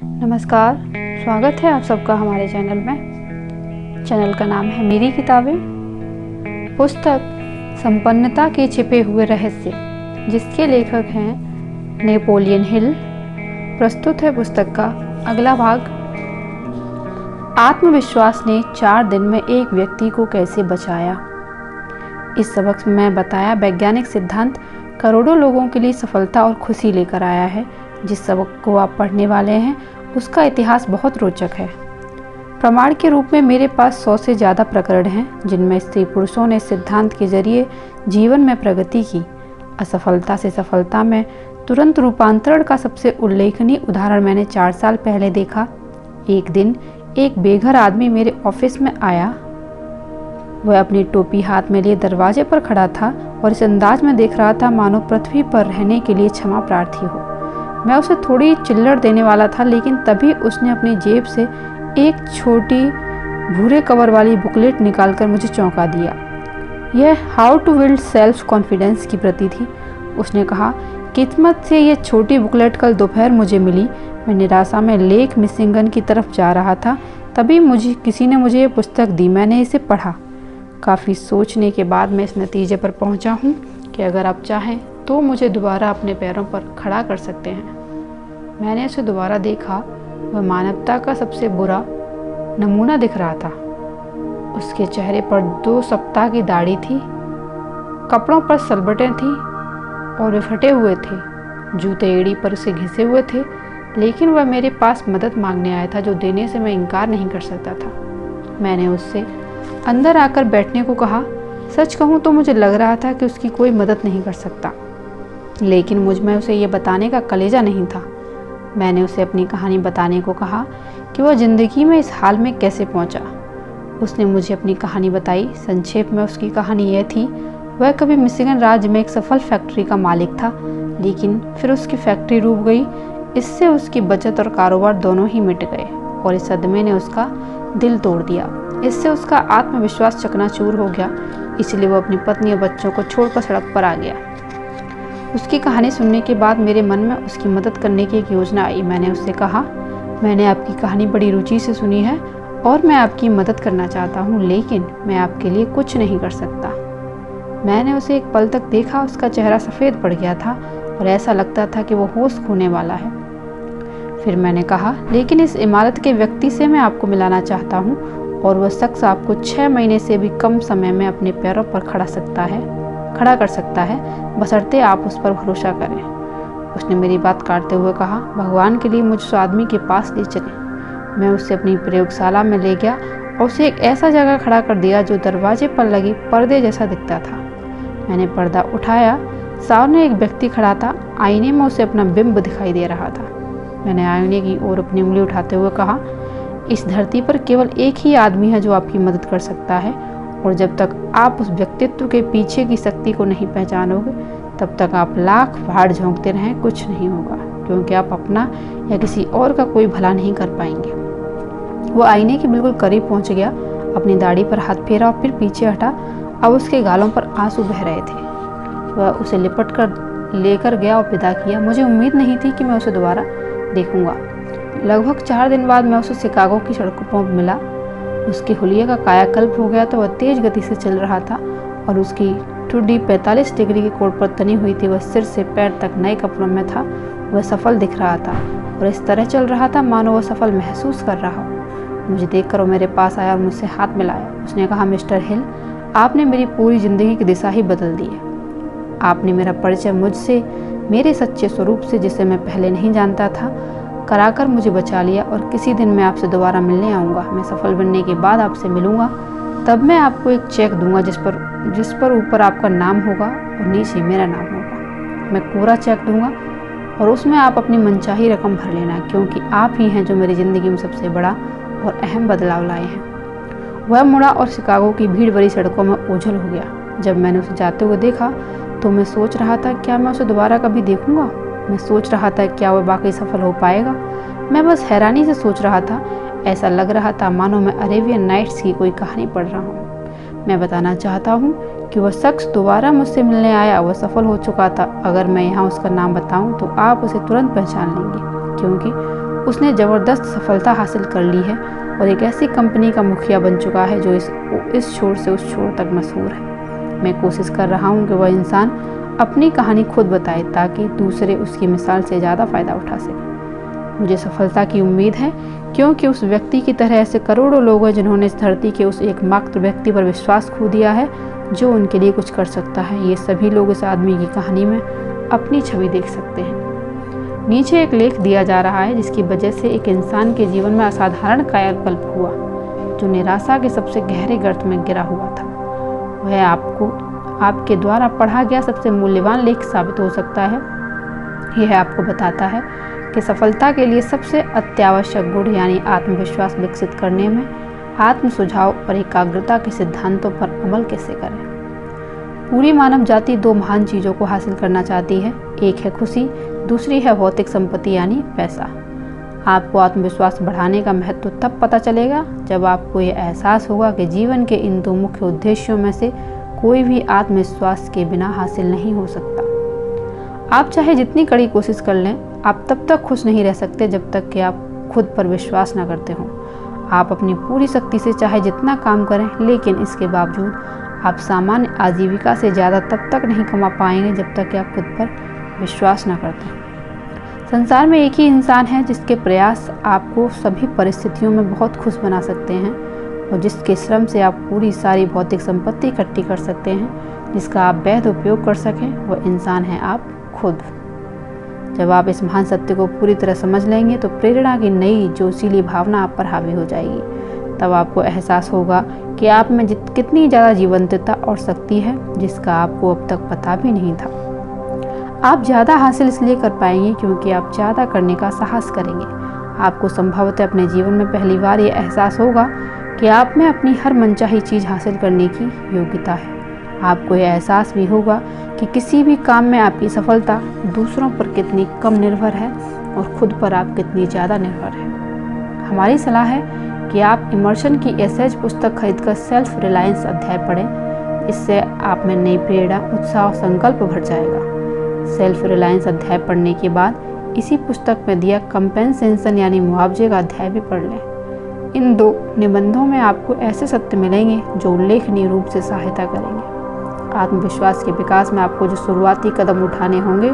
नमस्कार, स्वागत है आप सबका हमारे चैनल में। चैनल का नाम है मेरी किताबें। पुस्तक संपन्नता के छिपे हुए रहस्य, जिसके लेखक हैं नेपोलियन हिल। प्रस्तुत है पुस्तक का अगला भाग। आत्मविश्वास ने 4 दिन में एक व्यक्ति को कैसे बचाया। इस सबक में बताया वैज्ञानिक सिद्धांत करोड़ों लोगों के लिए सफलता और खुशी लेकर आया है। जिस सबक को आप पढ़ने वाले हैं उसका इतिहास बहुत रोचक है। प्रमाण के रूप में मेरे पास 100 से ज़्यादा प्रकरण हैं जिनमें स्त्री पुरुषों ने सिद्धांत के जरिए जीवन में प्रगति की। असफलता से सफलता में तुरंत रूपांतरण का सबसे उल्लेखनीय उदाहरण मैंने 4 साल पहले देखा। एक दिन एक बेघर आदमी मेरे ऑफिस में आया। वह अपनी टोपी हाथ में लिए दरवाजे पर खड़ा था और इस अंदाज में देख रहा था मानो पृथ्वी पर रहने के लिए क्षमा प्रार्थी हो। मैं उसे थोड़ी चिल्लड़ देने वाला था, लेकिन तभी उसने अपनी जेब से एक छोटी भूरे कवर वाली बुकलेट निकालकर मुझे चौंका दिया। यह how to build self confidence की प्रति थी। उसने कहा, किस्मत से यह छोटी बुकलेट कल दोपहर मुझे मिली। मैं निराशा में लेक मिशिगन की तरफ जा रहा था, तभी किसी ने मुझे यह पुस्तक दी। मैंने इसे पढ़ा। काफ़ी सोचने के बाद मैं इस नतीजे पर पहुंचा हूं कि अगर आप चाहें तो मुझे दोबारा अपने पैरों पर खड़ा कर सकते हैं। मैंने उसे दोबारा देखा। वह मानवता का सबसे बुरा नमूना दिख रहा था। उसके चेहरे पर 2 सप्ताह की दाढ़ी थी, कपड़ों पर सलबटें थी और वे फटे हुए थे। जूते एड़ी पर उसे घिसे हुए थे, लेकिन वह मेरे पास मदद मांगने आया था, जो देने से मैं इनकार नहीं कर सकता था। मैंने उससे अंदर आकर बैठने को कहा। सच कहूँ तो मुझे लग रहा था कि उसकी कोई मदद नहीं कर सकता, लेकिन मुझ में उसे ये बताने का कलेजा नहीं था। मैंने उसे अपनी कहानी बताने को कहा कि वह ज़िंदगी में इस हाल में कैसे पहुंचा। उसने मुझे अपनी कहानी बताई। संक्षेप में उसकी कहानी यह थी, वह कभी मिशिगन राज्य में एक सफल फैक्ट्री का मालिक था, लेकिन फिर उसकी फैक्ट्री डूब गई। इससे उसकी बचत और कारोबार दोनों ही मिट गए और इस सदमे ने उसका दिल तोड़ दिया। इससे उसका आत्मविश्वास चकनाचूर हो गया, इसलिए वो अपनी पत्नी और बच्चों को छोड़कर सड़क पर आ गया। उसकी कहानी सुनने के बाद मेरे मन में उसकी मदद करने की एक योजना आई। मैंने उससे कहा, मैंने आपकी कहानी बड़ी रुचि से सुनी है और मैं आपकी मदद करना चाहता हूँ, लेकिन मैं आपके लिए कुछ नहीं कर सकता। मैंने उसे एक पल तक देखा। उसका चेहरा सफ़ेद पड़ गया था और ऐसा लगता था कि वो होश खोने वाला है। फिर मैंने कहा, लेकिन इस इमारत के व्यक्ति से मैं आपको मिलाना चाहता हूँ और वह शख्स आपको 6 महीने से भी कम समय में अपने पैरों पर खड़ा कर सकता है, बशर्ते आप उस पर भरोसा करें। उसने मेरी बात काटते हुए कहा, भगवान के लिए मुझे उस आदमी के पास ले चलें। मैं उसे अपनी प्रयोगशाला में ले गया और उसे एक ऐसा जगह खड़ा कर दिया जो दरवाजे पर लगे पर्दे जैसा दिखता था। मैंने पर्दा उठाया। सामने एक व्यक्ति खड़ा था। आईने में उसे अपना बिंब दिखाई दे रहा था। मैंने आईने की ओर अपनी उंगली उठाते हुए कहा, इस धरती पर केवल एक ही आदमी है जो आपकी मदद कर सकता है, और जब तक आप उस व्यक्तित्व के पीछे की शक्ति को नहीं पहचानोगे, तब तक आप लाख भाड़ झोंकते रहें, कुछ नहीं होगा, क्योंकि आप अपना या किसी और का कोई भला नहीं कर पाएंगे। वो आईने के बिल्कुल करीब पहुंच गया, अपनी दाढ़ी पर हाथ फेरा और फिर पीछे हटा। अब उसके गालों पर आंसू बह रहे थे। वह उसे लिपट कर लेकर गया और विदा किया। मुझे उम्मीद नहीं थी कि मैं उसे दोबारा देखूंगा। लगभग 4 दिन बाद मैं उसे शिकागो की सड़कों पर मिला। उसके हुलिये का कायाकल्प हो गया, तो वह तेज गति से चल रहा था और उसकी ठुड्डी 45 डिग्री के कोण पर तनी हुई थी। वह सिर से पैर तक नए कपड़ों में था। वह सफल दिख रहा था और इस तरह चल रहा था मानो वह सफल महसूस कर रहा हो। मुझे देखकर वो मेरे पास आया और मुझसे हाथ मिलाया। उसने कहा, मिस्टर हिल, आपने मेरी पूरी जिंदगी की दिशा ही बदल दी है। आपने मेरा परिचय मुझसे, मेरे सच्चे स्वरूप से, जिसे मैं पहले नहीं जानता था, कराकर मुझे बचा लिया। और किसी दिन मैं आपसे दोबारा मिलने आऊँगा। मैं सफल बनने के बाद आपसे मिलूँगा। तब मैं आपको एक चेक दूंगा जिस पर ऊपर आपका नाम होगा और नीचे मेरा नाम होगा। मैं कोरा चेक दूंगा और उसमें आप अपनी मनचाही रकम भर लेना, क्योंकि आप ही हैं जो मेरी ज़िंदगी में सबसे बड़ा और अहम बदलाव लाए हैं। वह मुड़ा और शिकागो की भीड़ भरी सड़कों में ओझल हो गया। जब मैंने उसे जाते हुए देखा तो मैं सोच रहा था, क्या मैं उसे दोबारा कभी देखूंगा। मैं सोच रहा था, क्या वह वाकई सफल हो पाएगा। मैं बस हैरानी से सोच रहा था। ऐसा लग रहा था मानो मैं अरेबियन नाइट्स की कोई कहानी पढ़ रहा हूँ। मैं बताना चाहता हूँ कि वह शख्स दोबारा मुझसे मिलने आया। वह सफल हो चुका था। अगर मैं यहाँ उसका नाम बताऊँ तो आप उसे तुरंत पहचान लेंगे, क्योंकि उसने ज़बरदस्त सफलता हासिल कर ली है और एक ऐसी कंपनी का मुखिया बन चुका है जो इस छोर से उस छोर तक मशहूर है। मैं कोशिश कर रहा हूँ कि वह इंसान अपनी कहानी खुद बताए ताकि दूसरे उसकी मिसाल से ज़्यादा फ़ायदा उठा सकें। मुझे सफलता की उम्मीद है क्योंकि उस व्यक्ति की तरह ऐसे करोड़ों लोग हैं जिन्होंने इस धरती के उस एकमात्र व्यक्ति पर विश्वास खो दिया है जो उनके लिए कुछ कर सकता है। ये सभी लोग इस आदमी की कहानी में अपनी छवि देख सकते हैं। नीचे एक लेख दिया जा रहा है जिसकी वजह से एक इंसान के जीवन में असाधारण कायाकल्प हुआ जो निराशा के सबसे गहरे गर्त में गिरा हुआ था। वह आपके द्वारा पढ़ा गया सबसे मूल्यवान लेख साबित हो सकता है। यह आपको बताता है कि सफलता के लिए सबसे अत्यावश्यक गुण यानी आत्मविश्वास विकसित करने में आत्म सुझाव और एकाग्रता के सिद्धांतों पर अमल कैसे करें। पूरी मानव जाति दो महान चीज़ों को हासिल करना चाहती है, एक है खुशी, दूसरी है भौतिक संपत्ति यानी पैसा। आपको आत्मविश्वास बढ़ाने का महत्व तब पता चलेगा जब आपको यह एहसास होगा कि जीवन के इन दो मुख्य उद्देश्यों में से कोई भी आत्मविश्वास के बिना हासिल नहीं हो सकता। आप चाहे जितनी कड़ी कोशिश कर लें, आप तब तक खुश नहीं रह सकते जब तक कि आप खुद पर विश्वास न करते हों। आप अपनी पूरी शक्ति से चाहे जितना काम करें, लेकिन इसके बावजूद आप सामान्य आजीविका से ज़्यादा तब तक नहीं कमा पाएंगे जब तक कि आप खुद पर विश्वास न करते। संसार में एक ही इंसान है जिसके प्रयास आपको सभी परिस्थितियों में बहुत खुश बना सकते हैं और जिसके श्रम से आप पूरी सारी भौतिक संपत्ति इकट्ठी कर सकते हैं जिसका आप वैध उपयोग कर सकें। वह इंसान है आप खुद। जब आप इस महान सत्य को पूरी तरह समझ लेंगे तो प्रेरणा की नई जोशीली भावना आप पर हावी हो जाएगी। तब आपको एहसास होगा कि आप में कितनी ज़्यादा जीवंतता और शक्ति है जिसका आपको अब तक पता भी नहीं था। आप ज़्यादा हासिल इसलिए कर पाएंगे क्योंकि आप ज़्यादा करने का साहस करेंगे। आपको संभवतः अपने जीवन में पहली बार ये एहसास होगा कि आप में अपनी हर मनचाही चीज़ हासिल करने की योग्यता है। आपको यह एहसास भी होगा कि किसी भी काम में आपकी सफलता दूसरों पर कितनी कम निर्भर है और खुद पर आप कितनी ज़्यादा निर्भर है। हमारी सलाह है कि आप इमर्शन की एसएच पुस्तक खरीदकर सेल्फ रिलायंस अध्याय पढ़ें। इससे आप में नई प्रेरणा, उत्साह और संकल्प भर जाएगा। सेल्फ रिलायंस अध्याय पढ़ने के बाद इसी पुस्तक में दिया कंपेंसेशन यानी मुआवजे का अध्याय भी पढ़ लें। इन दो निबंधों में आपको ऐसे सत्य मिलेंगे जो उल्लेखनीय रूप से सहायता करेंगे। आत्मविश्वास के विकास में आपको जो शुरुआती कदम उठाने होंगे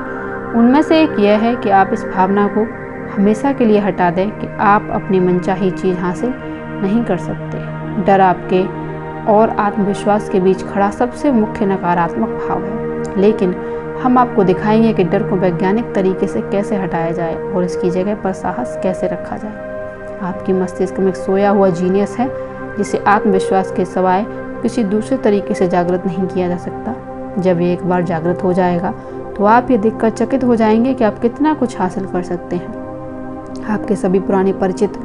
उनमें से एक यह है कि आप इस भावना को हमेशा के लिए हटा दें कि आप अपनी मनचाही चीज़ हासिल नहीं कर सकते। डर आपके और आत्मविश्वास के बीच खड़ा सबसे मुख्य नकारात्मक भाव है, लेकिन हम आपको दिखाएंगे कि डर को वैज्ञानिक तरीके से कैसे हटाया जाए और इसकी जगह पर साहस कैसे रखा जाए। आपकी मस्तिष्क में एक सोया हुआ जीनियस है जिसे आत्मविश्वास के सिवाय किसी दूसरे तरीके से जागृत नहीं किया जा सकता। जब ये एक बार जागृत हो जाएगा तो आप ये देखकर चकित हो जाएंगे कि आप कितना कुछ हासिल कर सकते हैं। आपके सभी पुराने परिचित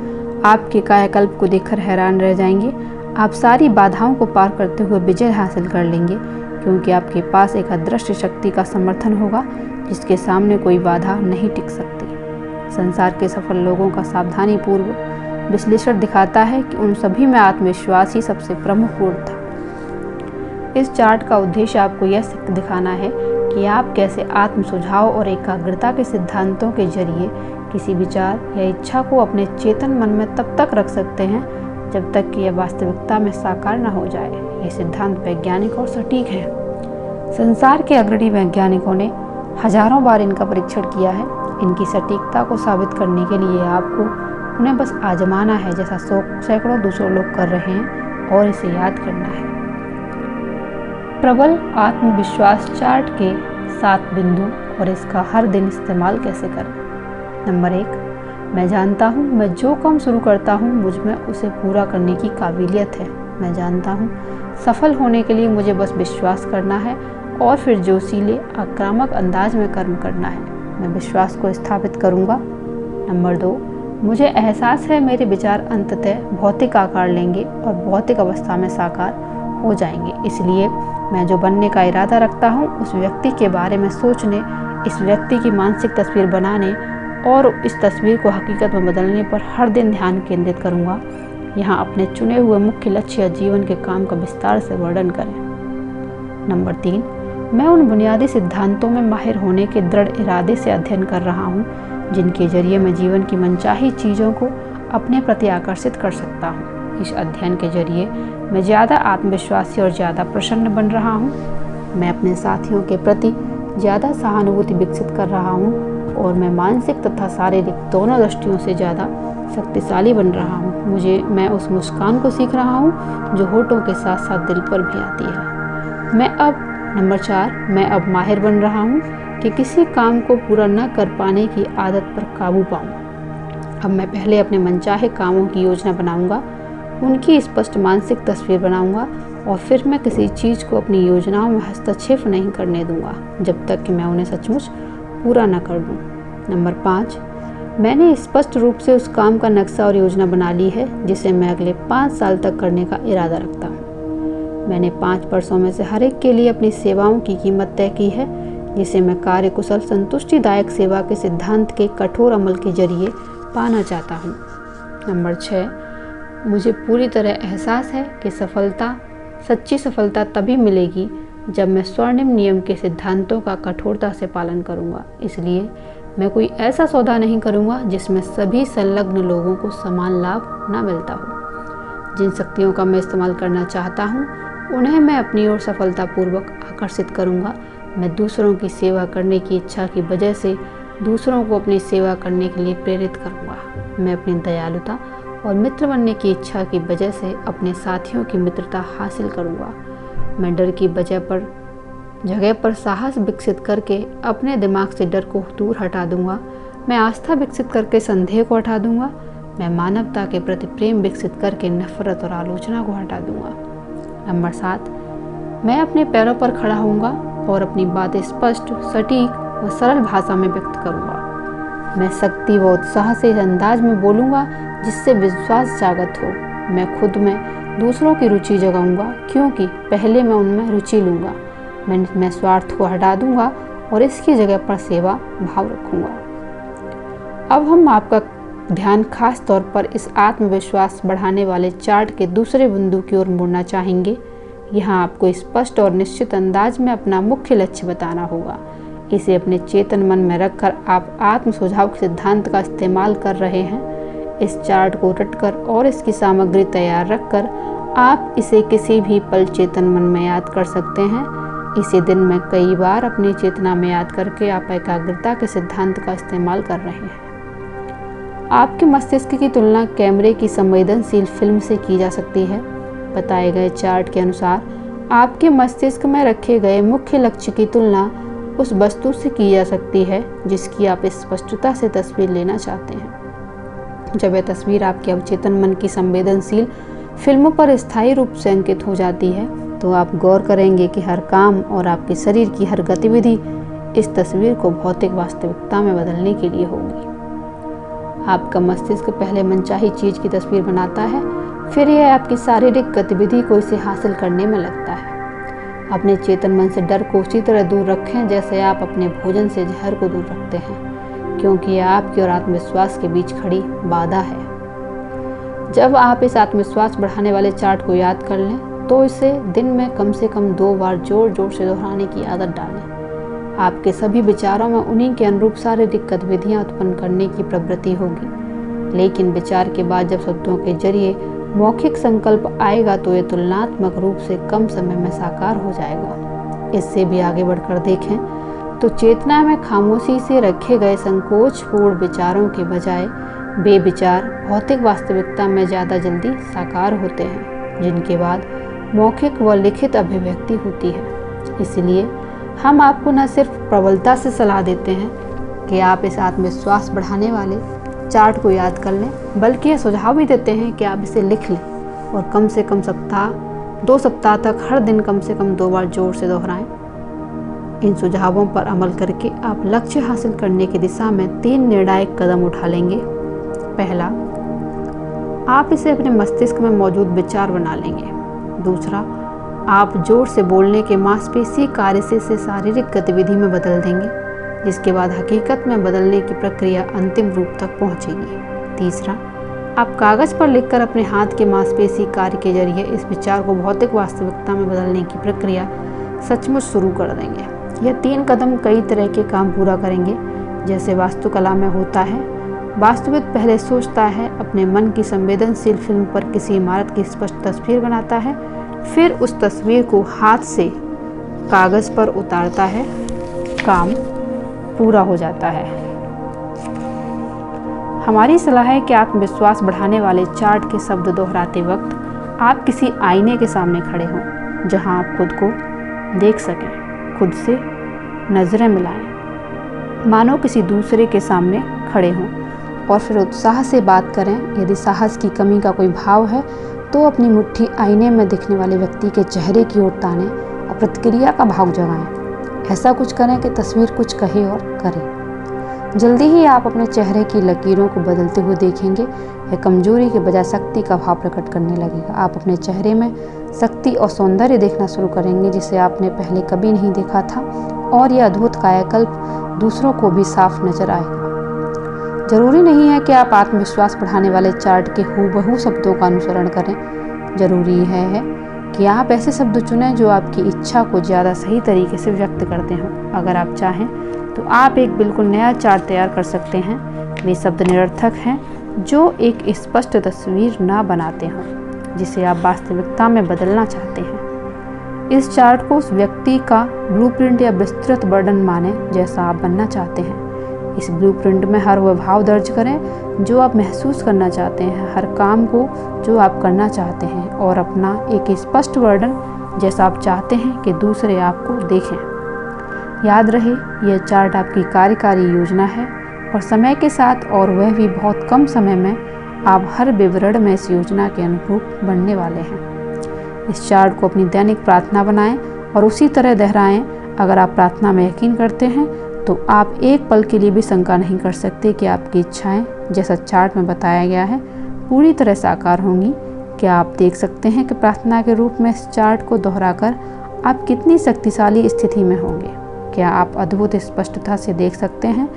आपके कायाकल्प को देखकर हैरान रह जाएंगे। आप सारी बाधाओं को पार करते हुए विजय हासिल कर लेंगे क्योंकि आपके पास एक अदृश्य शक्ति का समर्थन होगा जिसके सामने कोई बाधा नहीं टिक सकती। संसार के सफल लोगों का सावधानीपूर्वक विश्लेषण दिखाता है कि उन सभी में आत्मविश्वास ही सबसे प्रमुख गुण था। इस चार्ट का उद्देश्य आपको यह दिखाना है कि आप कैसे आत्म सुझाव और एकाग्रता के सिद्धांतों के जरिए किसी विचार या इच्छा को अपने चेतन मन में तब तक रख सकते हैं जब तक कि यह वास्तविकता में साकार न हो जाए। ये सिद्धांत वैज्ञानिक और सटीक है। संसार के अग्रणी वैज्ञानिकों ने हजारों बार इनका परीक्षण किया है। इनकी सटीकता को साबित करने के लिए आपको उन्हें बस आजमाना है जैसा सैकड़ों दूसरे लोग कर रहे हैं और इसे याद करना है। प्रबल आत्मविश्वास चार्ट के 7 बिंदु और इसका हर दिन इस्तेमाल कैसे करें। नंबर 1, मैं जानता हूँ मैं जो काम शुरू करता हूँ मुझ में उसे पूरा करने की काबिलियत है। मैं जानता हूँ सफल होने के लिए मुझे बस विश्वास करना है और फिर जोशीले आक्रामक अंदाज में कर्म करना है। मैं विश्वास को स्थापित करूँगा। नंबर 2, मुझे एहसास है मेरे विचार अंततः भौतिक आकार लेंगे और भौतिक अवस्था में साकार हो जाएंगे। इसलिए मैं जो बनने का इरादा रखता हूँ उस व्यक्ति के बारे में सोचने, इस व्यक्ति की मानसिक तस्वीर बनाने और इस तस्वीर को हकीकत में बदलने पर हर दिन ध्यान केंद्रित करूँगा। यहाँ अपने चुने हुए मुख्य लक्ष्य या जीवन के काम का विस्तार से वर्णन करें। नंबर 3, मैं उन बुनियादी सिद्धांतों में माहिर होने के दृढ़ इरादे से अध्ययन कर रहा हूँ जिनके जरिए मैं जीवन की मनचाही चीज़ों को अपने प्रति आकर्षित कर सकता हूँ। इस अध्ययन के जरिए मैं ज़्यादा आत्मविश्वासी और ज़्यादा प्रसन्न बन रहा हूँ। मैं अपने साथियों के प्रति ज़्यादा सहानुभूति विकसित कर रहा हूँ और मैं मानसिक तथा शारीरिक दोनों दृष्टियों से ज़्यादा शक्तिशाली बन रहा हूँ। मैं उस मुस्कान को सीख रहा हूँ जो होठों के साथ साथ दिल पर भी आती है। नंबर 4, मैं अब माहिर बन रहा हूँ कि किसी काम को पूरा न कर पाने की आदत पर काबू पाऊँ। अब मैं पहले अपने मनचाहे कामों की योजना बनाऊँगा, उनकी स्पष्ट मानसिक तस्वीर बनाऊँगा और फिर मैं किसी चीज़ को अपनी योजनाओं में हस्तक्षेप नहीं करने दूँगा जब तक कि मैं उन्हें सचमुच पूरा न कर दूँ। नंबर 5, मैंने स्पष्ट रूप से उस काम का नक्शा और योजना बना ली है जिसे मैं अगले 5 साल तक करने का इरादा रखता हूँ। मैंने 5 वर्षों में से हर एक के लिए अपनी सेवाओं की कीमत तय की है, जिसे मैं कार्यकुशल संतुष्टिदायक सेवा के सिद्धांत के कठोर अमल के जरिए पाना चाहता हूँ। नंबर 6, मुझे पूरी तरह एहसास है कि सच्ची सफलता तभी मिलेगी जब मैं स्वर्णिम नियम के सिद्धांतों का कठोरता से पालन करूँगा। इसलिए मैं कोई ऐसा सौदा नहीं करूँगा जिसमें सभी संलग्न लोगों को समान लाभ न मिलता हो। जिन शक्तियों का मैं इस्तेमाल करना चाहता हूँ उन्हें मैं अपनी ओर सफलतापूर्वक आकर्षित करूँगा। मैं दूसरों की सेवा करने की इच्छा की वजह से दूसरों को अपनी सेवा करने के लिए प्रेरित करूँगा। मैं अपनी दयालुता और मित्र बनने की इच्छा की वजह से अपने साथियों की मित्रता हासिल करूँगा। मैं डर की जगह पर साहस विकसित करके अपने दिमाग से डर को दूर हटा दूँगा। मैं आस्था विकसित करके संदेह को हटा दूँगा। मैं मानवता के प्रति प्रेम विकसित करके नफरत और आलोचना को हटा दूँगा। नंबर 7, मैं अपने पैरों पर खड़ा होऊंगा और अपनी बातें स्पष्ट, सटीक और सरल भाषा में व्यक्त करूँगा। मैं शक्ति व उत्साह से इस अंदाज में बोलूँगा जिससे विश्वास जागृत हो। मैं खुद में दूसरों की रुचि जगाऊँगा क्योंकि पहले मैं उनमें रुचि लूँगा। मैं स्वार्थ को हटा दूँगा और इसकी जगह पर सेवा भाव रखूँगा। अब हम आपका ध्यान खास तौर पर इस आत्मविश्वास बढ़ाने वाले चार्ट के दूसरे बिंदु की ओर मोड़ना चाहेंगे। यहाँ आपको स्पष्ट और निश्चित अंदाज में अपना मुख्य लक्ष्य बताना होगा। इसे अपने चेतन मन में रखकर आप आत्म सुझाव के सिद्धांत का इस्तेमाल कर रहे हैं। इस चार्ट को रटकर और इसकी सामग्री तैयार रखकर आप इसे किसी भी पल चेतन मन में याद कर सकते हैं। इसे दिन में कई बार अपनी चेतना में याद करके आप एकाग्रता के सिद्धांत का इस्तेमाल कर रहे हैं। आपके मस्तिष्क की तुलना कैमरे की संवेदनशील फिल्म से की जा सकती है। बताए गए चार्ट के अनुसार आपके मस्तिष्क में रखे गए मुख्य लक्ष्य की तुलना उस वस्तु से की जा सकती है जिसकी आप स्पष्टता से तस्वीर लेना चाहते हैं। जब यह तस्वीर आपके अवचेतन मन की संवेदनशील फिल्मों पर स्थायी रूप से अंकित हो जाती है तो आप गौर करेंगे कि हर काम और आपके शरीर की हर गतिविधि इस तस्वीर को भौतिक वास्तविकता में बदलने के लिए होगी। आपका मस्तिष्क पहले मनचाही चीज की तस्वीर बनाता है, फिर यह आपकी शारीरिक गतिविधि को इसे हासिल करने में लगता है। अपने चेतन मन से डर को उसी तरह दूर रखें जैसे आप अपने भोजन से जहर को दूर रखते हैं, क्योंकि यह आपके और आत्मविश्वास के बीच खड़ी बाधा है। जब आप इस आत्मविश्वास बढ़ाने वाले चार्ट को याद कर लें तो इसे दिन में कम से कम 2 बार जोर जोर से दोहराने की आदत डालें। आपके सभी विचारों में उन्हीं के अनुरूप शारीरिक गतिविधियां उत्पन्न करने की प्रवृत्ति होगी, लेकिन विचार के बाद जब शब्दों के जरिए मौखिक संकल्प आएगा तो यह तुलनात्मक रूप से कम समय में साकार हो जाएगा। इससे भी आगे बढ़कर देखें तो चेतना में खामोशी से रखे गए संकोचपूर्ण विचारों के बजाय वे विचार भौतिक वास्तविकता में ज़्यादा जल्दी साकार होते हैं, जिनके बाद मौखिक व लिखित अभिव्यक्ति होती है। इसलिए हम आपको न सिर्फ प्रबलता से सलाह देते हैं कि आप इस आत्मविश्वास बढ़ाने वाले चार्ट को याद कर लें, बल्कि यह सुझाव भी देते हैं कि आप इसे लिख लें और कम से कम 2 सप्ताह तक हर दिन कम से कम 2 बार जोर से दोहराएं। इन सुझावों पर अमल करके आप लक्ष्य हासिल करने की दिशा में 3 निर्णायक कदम उठा लेंगे। पहला, आप इसे अपने मस्तिष्क में मौजूद विचार बना लेंगे। दूसरा, आप जोर से बोलने के मांसपेशी कार्य से शारीरिक गतिविधि में बदल देंगे, जिसके बाद हकीकत में बदलने की प्रक्रिया अंतिम रूप तक पहुंचेगी। तीसरा, आप कागज पर लिखकर अपने हाथ के मांसपेशी कार्य के जरिए इस विचार को भौतिक वास्तविकता में बदलने की प्रक्रिया सचमुच शुरू कर देंगे। यह 3 कदम कई तरह के काम पूरा करेंगे, जैसे वास्तुकला में होता है। वास्तुविद पहले सोचता है, अपने मन की संवेदनशील फिल्म पर किसी इमारत की स्पष्ट तस्वीर बनाता है, फिर उस तस्वीर को हाथ से कागज पर उतारता है, काम पूरा हो जाता है। हमारी सलाह है कि आत्मविश्वास बढ़ाने वाले चार्ट के शब्द दोहराते वक्त आप किसी आईने के सामने खड़े हों, जहां आप खुद को देख सकें, खुद से नजरें मिलाएं, मानो किसी दूसरे के सामने खड़े हों, और फिर उत्साह से बात करें। यदि साहस की कमी का कोई भाव है तो अपनी मुट्ठी आईने में दिखने वाले व्यक्ति के चेहरे की ओर तानें और प्रतिक्रिया का भाव जगाएं। ऐसा कुछ करें कि तस्वीर कुछ कहे और करे। जल्दी ही आप अपने चेहरे की लकीरों को बदलते हुए देखेंगे। यह कमजोरी के बजाय शक्ति का भाव प्रकट करने लगेगा। आप अपने चेहरे में शक्ति और सौंदर्य देखना शुरू करेंगे जिसे आपने पहले कभी नहीं देखा था, और यह अद्भुत कायाकल्प दूसरों को भी साफ नजर आएगा। जरूरी नहीं है कि आप आत्मविश्वास बढ़ाने वाले चार्ट के हूबहू शब्दों का अनुसरण करें। जरूरी है कि आप ऐसे शब्द चुनें जो आपकी इच्छा को ज़्यादा सही तरीके से व्यक्त करते हों। अगर आप चाहें तो आप एक बिल्कुल नया चार्ट तैयार कर सकते हैं। वे शब्द निरर्थक हैं जो एक स्पष्ट तस्वीर ना बनाते हों जिसे आप वास्तविकता में बदलना चाहते हैं। इस चार्ट को उस व्यक्ति का ब्लूप्रिंट या विस्तृत वर्णन माने जैसा आप बनना चाहते हैं। इस ब्लूप्रिंट में हर वह भाव दर्ज करें जो आप महसूस करना चाहते हैं, हर काम को जो आप करना चाहते हैं, और अपना एक स्पष्ट वर्णन जैसा आप चाहते हैं कि दूसरे आपको देखें। याद रहे, यह चार्ट आपकी कार्यकारी योजना है, और समय के साथ, और वह भी बहुत कम समय में, आप हर विवरण में इस योजना के अनुरूप बनने वाले हैं। इस चार्ट को अपनी दैनिक प्रार्थना बनाएं और उसी तरह दोहराएं। अगर आप प्रार्थना में यकीन करते हैं तो आप एक पल के लिए भी शंका नहीं कर सकते कि आपकी इच्छाएं, जैसा चार्ट में बताया गया है, पूरी तरह साकार होंगी। क्या आप देख सकते हैं कि प्रार्थना के रूप में इस चार्ट को दोहराकर आप कितनी शक्तिशाली स्थिति में होंगे? क्या आप अद्भुत स्पष्टता से देख सकते हैं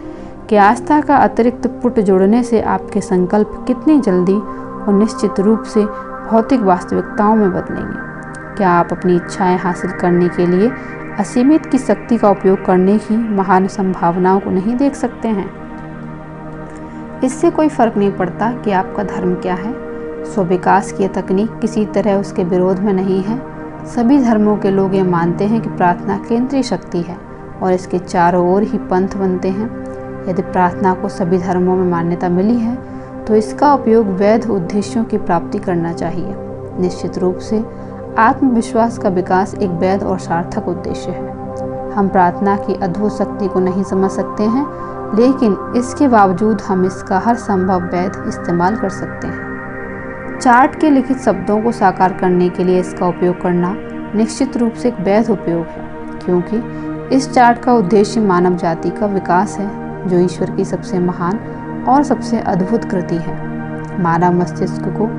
कि आस्था का अतिरिक्त पुट जोड़ने से आपके संकल्प कितनी जल्दी और निश्चित रूप से भौतिक वास्तविकताओं में बदलेंगे? क्या आप अपनी इच्छाएं हासिल करने के लिए असीमित की शक्ति का उपयोग करने की महान संभावनाओं को नहीं देख सकते हैं? इससे कोई फर्क नहीं पड़ता कि आपका धर्म क्या है। स्वविकास की तकनीक किसी तरह उसके विरोध में नहीं है। सभी धर्मों के लोग ये मानते हैं कि प्रार्थना केंद्रीय शक्ति है और इसके चारों ओर ही पंथ बनते हैं। यदि प्रार्थना को सभी धर्मों में मान्यता मिली है तो इसका उपयोग वैध उद्देश्यों की प्राप्ति करना चाहिए। निश्चित रूप से आत्मविश्वास का विकास एक वैध और सार्थक उद्देश्य है। हम प्रार्थना की अद्भुत शक्ति को नहीं समझ सकते हैं, लेकिन इसके बावजूद हम इसका हर संभव वैध इस्तेमाल कर सकते हैं। चार्ट के लिखित शब्दों को साकार करने के लिए इसका उपयोग करना निश्चित रूप से एक वैध उपयोग है, क्योंकि इस चार्ट का उद्देश्य मानव जाति का विकास है, जो ईश्वर की सबसे महान और सबसे अद्भुत कृति है। मानव मस्तिष्क को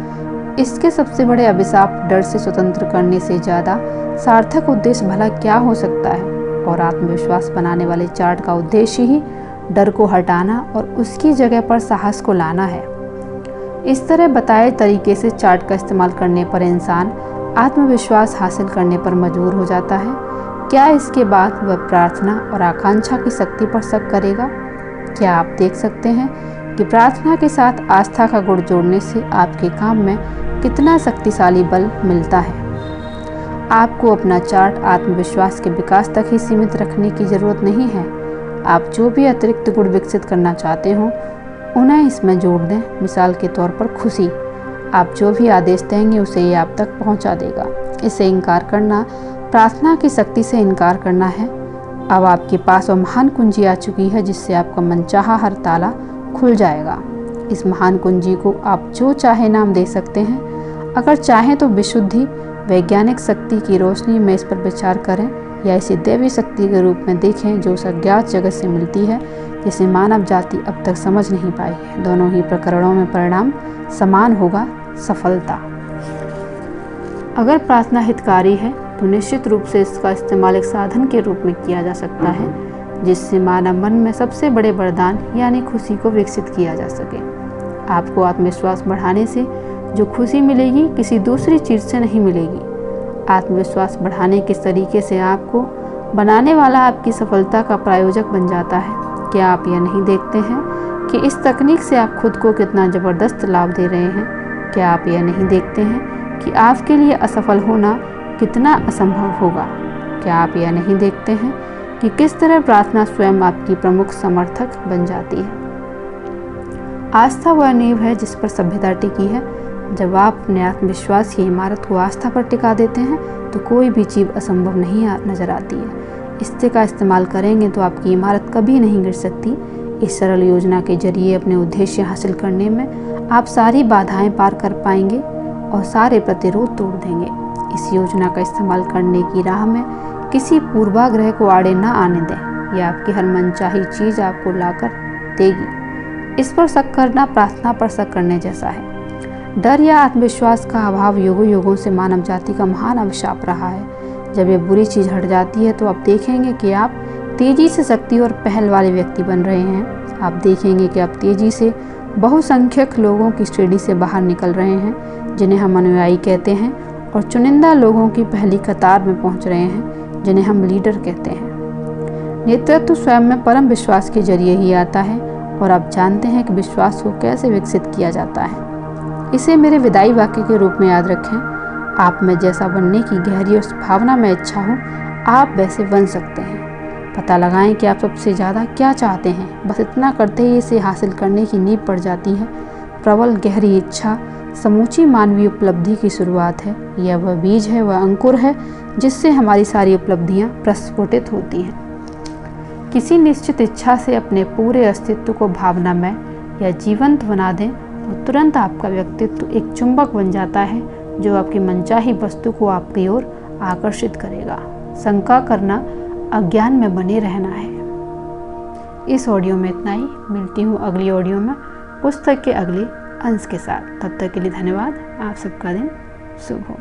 इसके सबसे बड़े अभिशाप डर से स्वतंत्र करने से ज़्यादा सार्थक उद्देश्य भला क्या हो सकता है? और आत्मविश्वास बनाने वाले चार्ट का उद्देश्य ही डर को हटाना और उसकी जगह पर साहस को लाना है। इस तरह बताए तरीके से चार्ट का इस्तेमाल करने पर इंसान आत्मविश्वास हासिल करने पर मजबूर हो जाता है। क्या इसके बाद वह प्रार्थना और आकांक्षा की शक्ति पर शक करेगा? क्या आप देख सकते हैं कि प्रार्थना के साथ आस्था का गुण जोड़ने से आपके काम में कितना शक्तिशाली बल मिलता है? आपको अपना चार्ट आत्मविश्वास के विकास तक ही सीमित रखने की जरूरत नहीं है। आप जो भी अतिरिक्त गुण विकसित करना चाहते हो उन्हें इसमें जोड़ दें। मिसाल के तौर पर खुशी, आप जो भी आदेश देंगे उसे ये आप तक पहुंचा देगा। इसे इनकार करना प्रार्थना की शक्ति से इनकार करना है। अब आपके पास वह महान कुंजी आ चुकी है जिससे आपका मनचाहा हर ताला खुल जाएगा। इस महान कुंजी को आप जो चाहे नाम दे सकते हैं। अगर चाहें तो विशुद्धि, वैज्ञानिक शक्ति की रोशनी में इस पर विचार करें, या इसे दैवी शक्ति के रूप में देखें जो उस अज्ञात जगत से मिलती है जिसे मानव जाति अब तक समझ नहीं पाई है। दोनों ही प्रकरणों में परिणाम समान होगा, सफलता। अगर प्रार्थना हितकारी है तो निश्चित रूप से इसका इस्तेमाल एक साधन के रूप में किया जा सकता है जिससे मानव मन में सबसे बड़े वरदान यानी खुशी को विकसित किया जा सके। आपको आत्मविश्वास बढ़ाने से जो खुशी मिलेगी किसी दूसरी चीज़ से नहीं मिलेगी। आत्मविश्वास बढ़ाने के तरीके से आपको बनाने वाला आपकी सफलता का प्रायोजक बन जाता है। क्या आप यह नहीं देखते हैं कि इस तकनीक से आप खुद को कितना ज़बरदस्त लाभ दे रहे हैं? क्या आप यह नहीं देखते हैं कि आपके लिए असफल होना कितना असंभव होगा? क्या आप यह नहीं देखते हैं कि किस तरह प्रार्थना स्वयं आपकी प्रमुख समर्थक बन जाती है? आस्था वह नींव है जिस पर सभ्यता टिकी है। जब आप अपने आत्मविश्वास की इमारत को आस्था पर टिका देते हैं तो कोई भी चीज़ असंभव नहीं नजर आती है। इस्ते का इस्तेमाल करेंगे तो आपकी इमारत कभी नहीं गिर सकती। इस सरल योजना के जरिए अपने उद्देश्य हासिल करने में आप सारी बाधाएं पार कर पाएंगे और सारे प्रतिरोध तोड़ देंगे। इस योजना का इस्तेमाल करने की राह में किसी पूर्वाग्रह को आड़े न आने दें। यह आपकी हर मनचाही चीज़ आपको लाकर देगी। इस पर शक करना प्रार्थना पर शक करने जैसा है। डर या आत्मविश्वास का अभाव युगों युगों से मानव जाति का महान अभिशाप रहा है। जब ये बुरी चीज़ हट जाती है तो आप देखेंगे कि आप तेजी से शक्ति और पहल वाले व्यक्ति बन रहे हैं। आप देखेंगे कि आप तेजी से बहुसंख्यक लोगों की श्रेणी से बाहर निकल रहे हैं जिन्हें हम अनुयायी कहते हैं, और चुनिंदा लोगों की पहली कतार में पहुंच रहे हैं जिन्हें हम लीडर कहते हैं। नेतृत्व स्वयं में परम विश्वास के जरिए ही आता है, और आप जानते हैं कि विश्वास को कैसे विकसित किया जाता है। इसे मेरे विदाई वाक्य के रूप में याद रखें। आप में जैसा बनने की गहरी और भावना में इच्छा हो, आप वैसे बन सकते हैं। पता लगाएं कि आप सबसे ज़्यादा क्या चाहते हैं। बस इतना करते ही इसे हासिल करने की नींव पड़ जाती है। प्रबल गहरी इच्छा समूची मानवीय उपलब्धि की शुरुआत है। यह वह बीज है, वह अंकुर है जिससे हमारी सारी उपलब्धियां प्रस्फुटित होती हैं। किसी निश्चित इच्छा से अपने पूरे अस्तित्व को भावनामय या जीवंत बना दें और तुरंत आपका व्यक्तित्व एक चुंबक बन जाता है जो आपकी मनचाही वस्तु को आपकी ओर आकर्षित करेगा। शंका करना अज्ञान में बने रहना है। इस ऑडियो में इतना ही। मिलती हूँ अगली ऑडियो में पुस्तक के अगले अंश के साथ। तब तक के लिए धन्यवाद। आप सबका दिन शुभ हो।